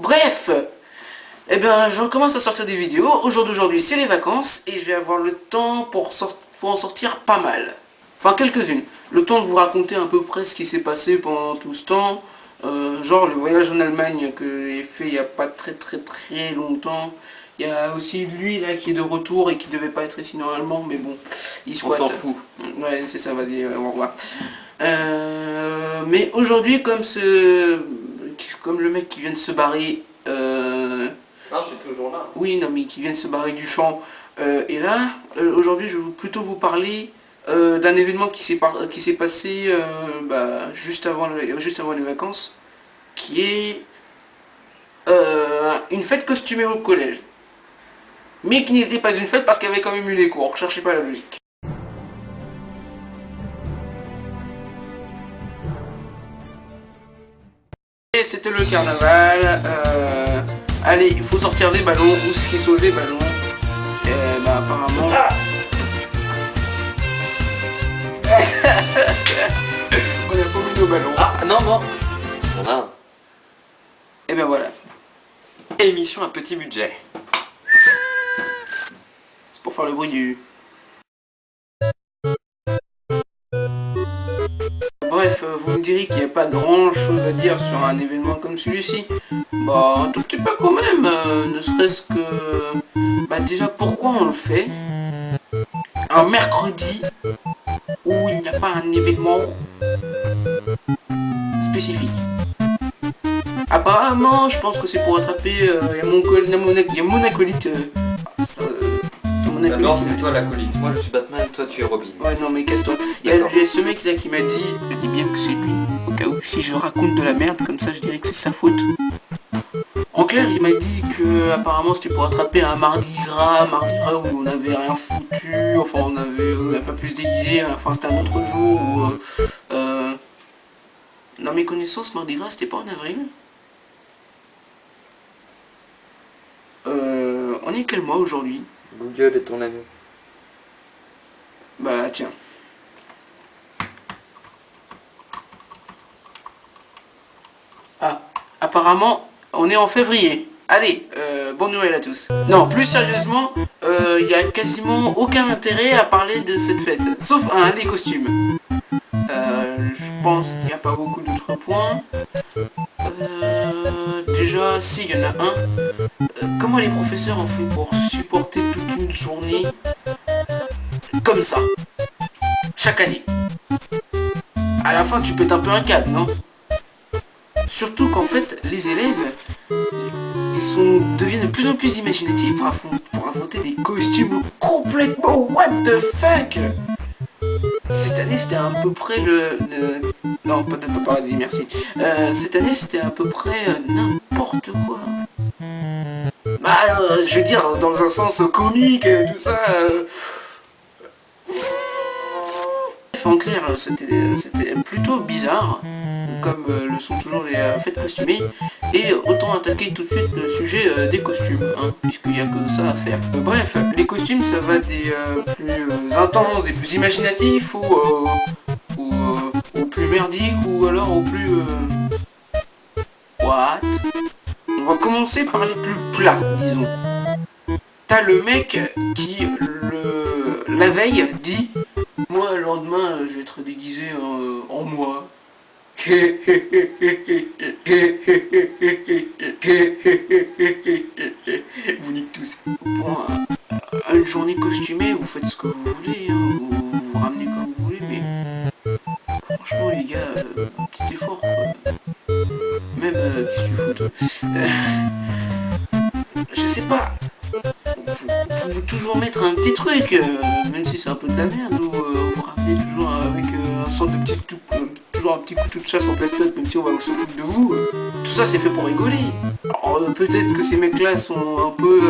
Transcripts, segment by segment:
Bref, eh bien, je recommence à sortir des vidéos. Aujourd'hui, c'est les vacances et je vais avoir le temps pour en sortir pas mal. Enfin, quelques-unes. Le temps de vous raconter à peu près ce qui s'est passé pendant tout ce temps. Genre le voyage en Allemagne que j'ai fait il n'y a pas très longtemps. Il y a aussi lui là qui est de retour et qui devait pas être ici normalement, mais bon, il squatte. On s'en fout. Ouais, c'est ça, vas-y, au revoir. Mais aujourd'hui, comme le mec qui vient de se barrer... Non, je suis toujours là. Oui, non, mais qui vient de se barrer du champ. Et là, aujourd'hui, je vais plutôt vous parler d'un événement qui s'est passé juste avant les vacances, qui est une fête costumée au collège. Mais qui n'était pas une fête parce qu'il y avait quand même eu les cours, cherchez pas la logique. Et c'était le carnaval, allez, il faut sortir des ballons, ou ce qui sont des ballons. Et bah apparemment... On a pas mis nos ballons. Ah, non, bon. Ah. Et ben voilà. Émission à petit budget. C'est pour faire le bruit du... Bref, vous me direz qu'il n'y a pas grand chose à dire sur un événement comme celui-ci. Bah, un tout petit peu quand même, ne serait-ce que... Bah déjà, pourquoi on le fait un mercredi où il n'y a pas un événement spécifique. Apparemment, je pense que c'est pour attraper... Il y a mon acolyte... D'abord, c'est toi l'acolyte. Moi, je suis Batman, toi, tu es Robin. Ouais, non, mais casse-toi. Il y a ce mec là qui m'a dit, je dis bien que c'est lui, au cas où si je raconte de la merde, comme ça je dirais que c'est sa faute. En clair, il m'a dit que apparemment c'était pour attraper un mardi gras où on avait rien foutu, enfin on avait pas plus déguisé, enfin c'était un autre jour où... Dans mes connaissances, mardi gras c'était pas en avril. On est quel mois aujourd'hui? Google est ton ami. Bah tiens. Ah, apparemment, on est en février. Allez, bonne nouvelle à tous. Non, plus sérieusement, il n'y a quasiment aucun intérêt à parler de cette fête. Sauf les costumes. Je pense qu'il n'y a pas beaucoup d'autres points. Déjà, si, il y en a un. Comment les professeurs ont fait pour supporter toute une journée comme ça, chaque année? À la fin, tu pètes un peu un câble, non? Surtout qu'en fait, les élèves, deviennent de plus en plus imaginatifs pour affronter des costumes complètement what the fuck. Cette année, c'était à peu près non, pas de paparazzi, merci. Cette année, c'était à peu près n'importe quoi. Bah, je veux dire, dans un sens comique, tout ça... En clair, c'était plutôt bizarre, comme le sont toujours les fêtes costumées, et autant attaquer tout de suite le sujet des costumes, hein, puisqu'il n'y a que ça à faire. Bref, les costumes, ça va des plus intenses, des plus imaginatifs, aux plus merdiques, ou alors aux plus... What? On va commencer par les plus plats, disons. T'as le mec qui, la veille, dit... Moi, le lendemain, je vais être déguisé en moi. Vous niquez tous. Pour une journée costumée, vous faites ce que vous voulez, hein, vous ramenez comme vous voulez, mais franchement, les gars, petit effort, quoi. Même, qu'est-ce que tu fous, toi? Je sais pas. Vous pouvez toujours mettre un petit truc, même si c'est un peu de la merde, ou vous ramenez toujours avec un centre de toujours un petit couteau de chasse en plastique, même si on va se foutre de vous. Tout ça c'est fait pour rigoler. Alors peut-être que ces mecs-là sont un peu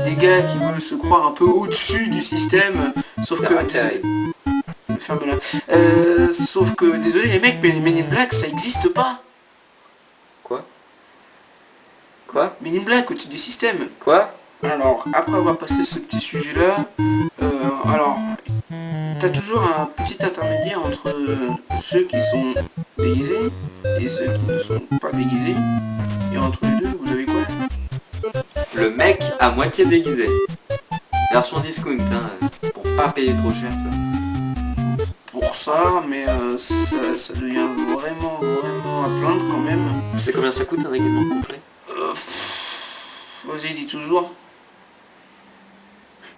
des gars qui veulent se croire un peu au-dessus du système, sauf que... Ferme-la. Sauf que, désolé les mecs, mais les Men in Black ça existe pas. Quoi? Quoi? Men in Black au-dessus du système. Quoi? Alors, après avoir passé ce petit sujet-là, alors, t'as toujours un petit intermédiaire entre ceux qui sont déguisés et ceux qui ne sont pas déguisés. Et entre les deux, vous le mec à moitié déguisé. Version discount, hein, pour pas payer trop cher, tu vois. Pour ça, mais ça devient vraiment à plaindre quand même. Tu sais combien ça coûte un déguisement complet? Vas-y, dis toujours.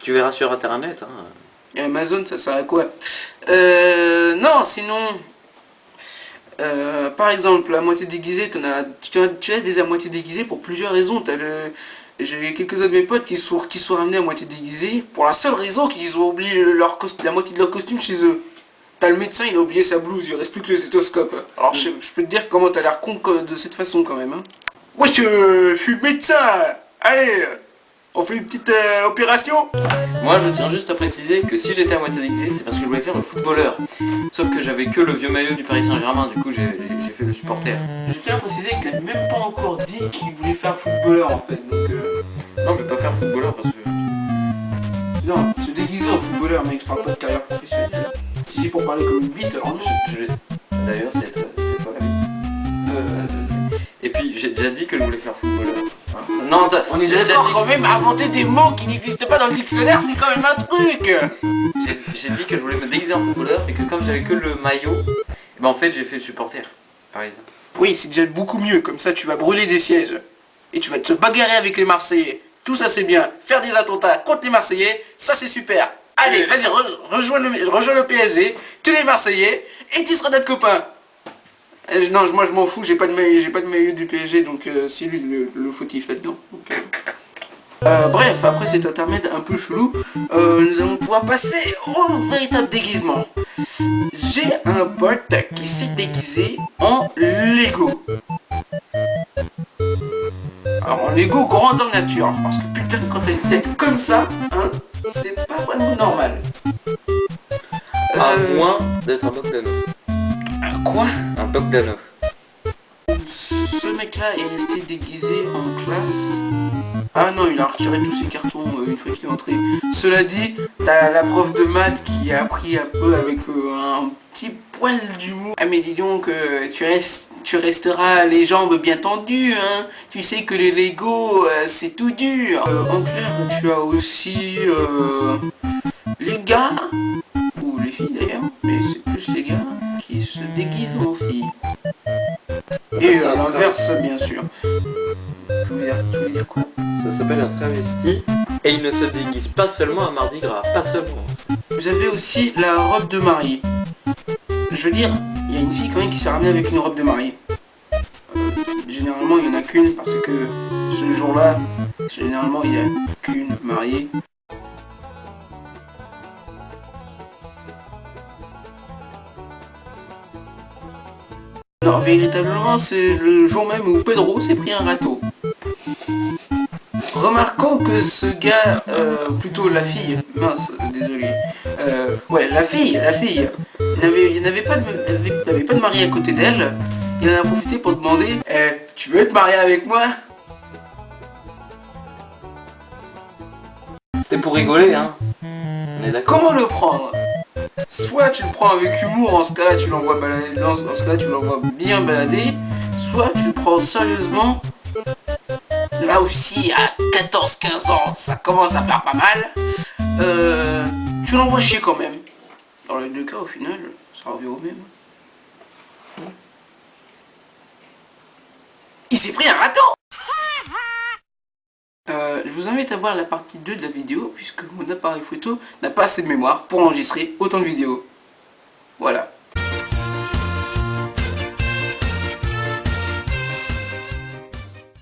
Tu verras sur internet, hein. Et Amazon, ça sert à quoi? Non, sinon... par exemple, la moitié déguisée, tu as des à moitié déguisés pour plusieurs raisons. J'ai quelques-uns de mes potes qui sont ramenés à moitié déguisés pour la seule raison qu'ils ont oublié la moitié de leur costume chez eux. T'as le médecin, il a oublié sa blouse, il reste plus que le stéthoscope. Alors je peux te dire comment t'as l'air con de cette façon quand même. Hein. Wesh, je suis médecin. Allez, on fait une petite opération. Moi je tiens juste à préciser que si j'étais à moitié déguisé, c'est parce que je voulais faire le footballeur. Sauf que j'avais que le vieux maillot du Paris Saint-Germain, du coup j'ai fait le supporter. Je tiens à préciser qu'il n'a même pas encore dit qu'il voulait faire footballeur en fait. Donc, non, je vais pas faire footballeur parce que... non, se déguiser en footballeur, mec, je parle pas de carrière professionnelle. Si c'est pour parler comme une bite, alors non. D'ailleurs, c'est toi la vie. Et puis j'ai déjà dit que je voulais faire footballeur. Non, on est d'accord quand même à inventer des mots qui n'existent pas dans le dictionnaire, c'est quand même un truc. J'ai dit que je voulais me déguiser en footballeur et que comme j'avais que le maillot, ben en fait j'ai fait supporter, par exemple. Oui, c'est déjà beaucoup mieux, comme ça tu vas brûler des sièges. Et tu vas te bagarrer avec les Marseillais. Tout ça c'est bien. Faire des attentats contre les Marseillais, ça c'est super. Allez, vas-y, rejoins le PSG, tu les Marseillais, et tu seras notre copain. Non, moi je m'en fous, j'ai pas de maillot du PSG, donc c'est lui le fautif là-dedans. Bref, après cet intermède un peu chelou, nous allons pouvoir passer au véritable déguisement. J'ai un pote qui s'est déguisé en Lego. Alors en Lego grandeur nature, parce que putain quand t'as une tête comme ça, hein, c'est pas vraiment normal. À moins d'être un Bogdanov. Quoi? Un Bogdanov. Ce mec-là est resté déguisé en classe. Ah non, il a retiré tous ses cartons une fois qu'il est entré. Cela dit, t'as la prof de maths qui a appris un peu avec un petit poil d'humour. Ah mais dis donc, tu resteras les jambes bien tendues, hein. Tu sais que les Lego, c'est tout dur. En clair, tu as aussi les gars, ou les filles d'ailleurs, mais c'est plus les gars, qui se déguisent en filles. Et à l'inverse, bien sûr. Tu veux dire quoi? Ça s'appelle un travesti et il ne se déguise pas seulement à Mardi Gras, pas seulement. J'avais aussi la robe de mariée. Je veux dire, il y a une fille quand même qui s'est ramenée avec une robe de mariée. Généralement, il n'y en a qu'une parce que ce jour-là, généralement, il n'y a qu'une mariée. Non, véritablement, c'est le jour même où Pedro s'est pris un râteau. Remarquons que ce gars, plutôt la fille, mince, désolé, ouais, la fille, n'avait pas de mari à côté d'elle, il en a profité pour demander, tu veux te marier avec moi? C'était pour rigoler, hein. On est d'accord. Comment le prendre? Soit tu le prends avec humour, en ce cas-là tu l'envoies balader, dans ce cas-là tu l'envoies bien balader, soit tu le prends sérieusement. Là aussi, à 14-15 ans, ça commence à faire pas mal. Tu l'envoies chier quand même. Dans les deux cas, au final, ça revient au même. Il s'est pris un râteau. Je vous invite à voir la partie 2 de la vidéo, puisque mon appareil photo n'a pas assez de mémoire pour enregistrer autant de vidéos. Voilà.